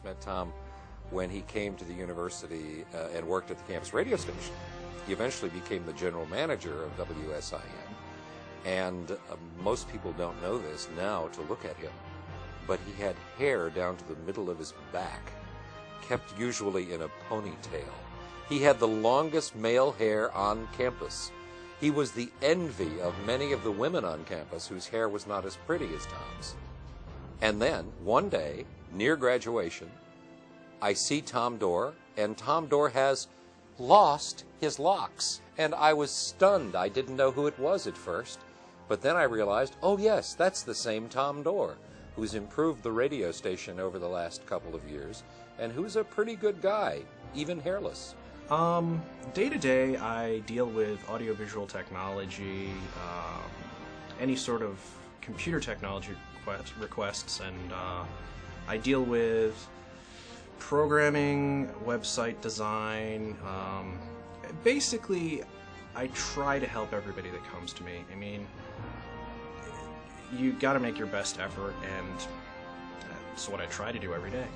met Tom when he came to the university and worked at the campus radio station. He eventually became the general manager of WSIN, and most people don't know this now to look at him, but he had hair down to the middle of his back, kept usually in a ponytail. He had the longest male hair on campus. He was the envy of many of the women on campus whose hair was not as pretty as Tom's. And then, one day, near graduation, I see Tom Dorr, and Tom Dorr has lost his locks. And I was stunned. I didn't know who it was at first. But then I realized, oh yes, that's the same Tom Dorr, who's improved the radio station over the last couple of years, and who's a pretty good guy, even hairless. Day to day, I deal with audiovisual technology, any sort of computer technology requests, and I deal with programming, website design. Basically, I try to help everybody that comes to me. I mean, you got to make your best effort, and that's what I try to do every day.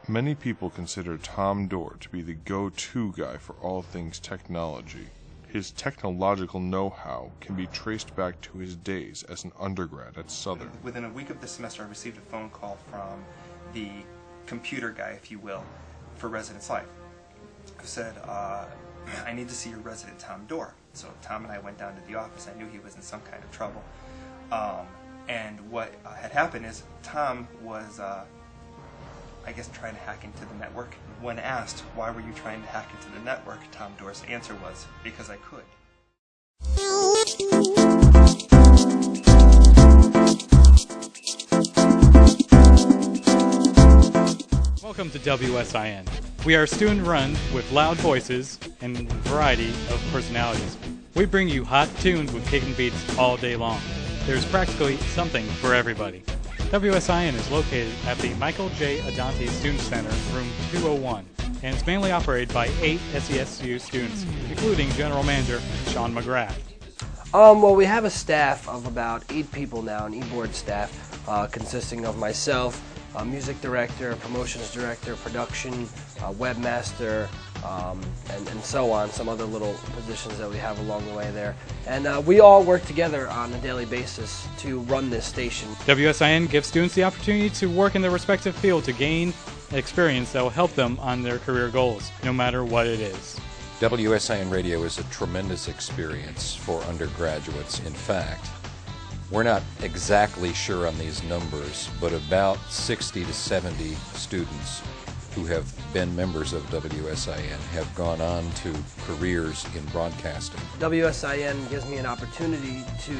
Many people consider Tom Dorr to be the go-to guy for all things technology. His technological know-how can be traced back to his days as an undergrad at Southern. Within a week of the semester, I received a phone call from the computer guy, if you will, for Residence Life, who said, I need to see your resident, Tom Dorr. So Tom and I went down to the office. I knew he was in some kind of trouble. And what had happened is Tom was, I guess, trying to hack into the network. When asked, why were you trying to hack into the network, Tom Dorr's answer was, because I could. Welcome to WSIN. We are student-run with loud voices and a variety of personalities. We bring you hot tunes with kicking beats all day long. There's practically something for everybody. WSIN is located at the Michael J. Adante Student Center, room 201, and it's mainly operated by 8 SESU students, including General Manager Sean McGrath. Well, we have a staff of about 8 people now, an e-board staff consisting of myself, music director, promotions director, production, webmaster, and so on, some other little positions that we have along the way there. And we all work together on a daily basis to run this station. WSIN gives students the opportunity to work in their respective field to gain experience that will help them on their career goals, no matter what it is. WSIN Radio is a tremendous experience for undergraduates. In fact, we're not exactly sure on these numbers, but about 60 to 70 students who have been members of WSIN have gone on to careers in broadcasting. WSIN gives me an opportunity to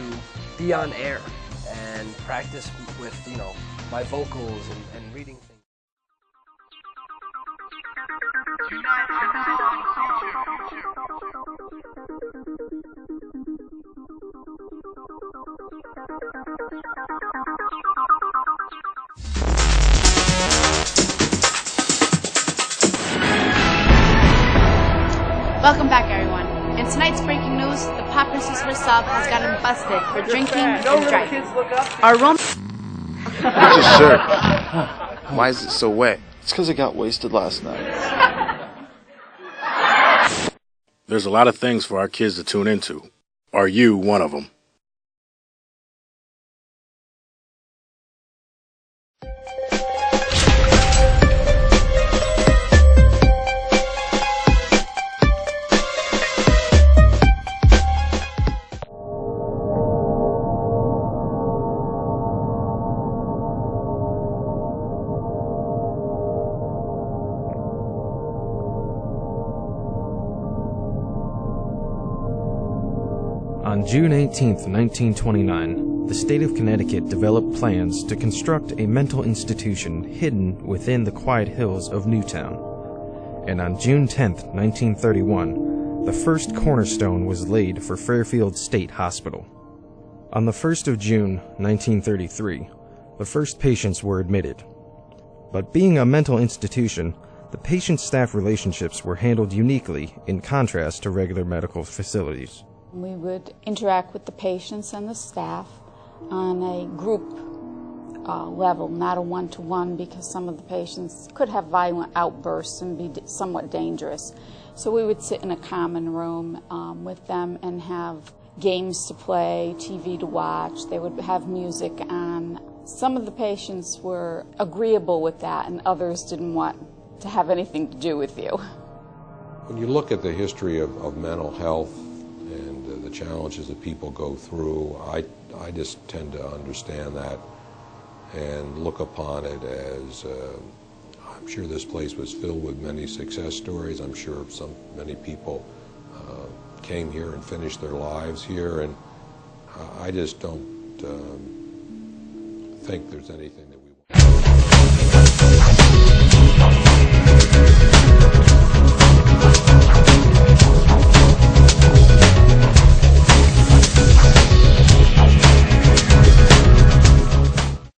be on air and practice with, my vocals and reading things. Welcome back, everyone. In tonight's breaking news, the pop princess herself has gotten busted for drinking and driving. Our room. Just sure. Why is it so wet? It's because I got wasted last night. There's a lot of things for our kids to tune into. Are you one of them? On June 18, 1929, the state of Connecticut developed plans to construct a mental institution hidden within the quiet hills of Newtown. And on June 10, 1931, the first cornerstone was laid for Fairfield State Hospital. On the 1st of June, 1933, the first patients were admitted. But being a mental institution, the patient-staff relationships were handled uniquely in contrast to regular medical facilities. We would interact with the patients and the staff on a group level, not a one-to-one, because some of the patients could have violent outbursts and be somewhat dangerous. So we would sit in a common room with them and have games to play, TV to watch. They would have music on. Some of the patients were agreeable with that, and others didn't want to have anything to do with you. When you look at the history of mental health and the challenges that people go through, I just tend to understand that and look upon it as, I'm sure this place was filled with many success stories. I'm sure many people came here and finished their lives here, and I just don't think there's anything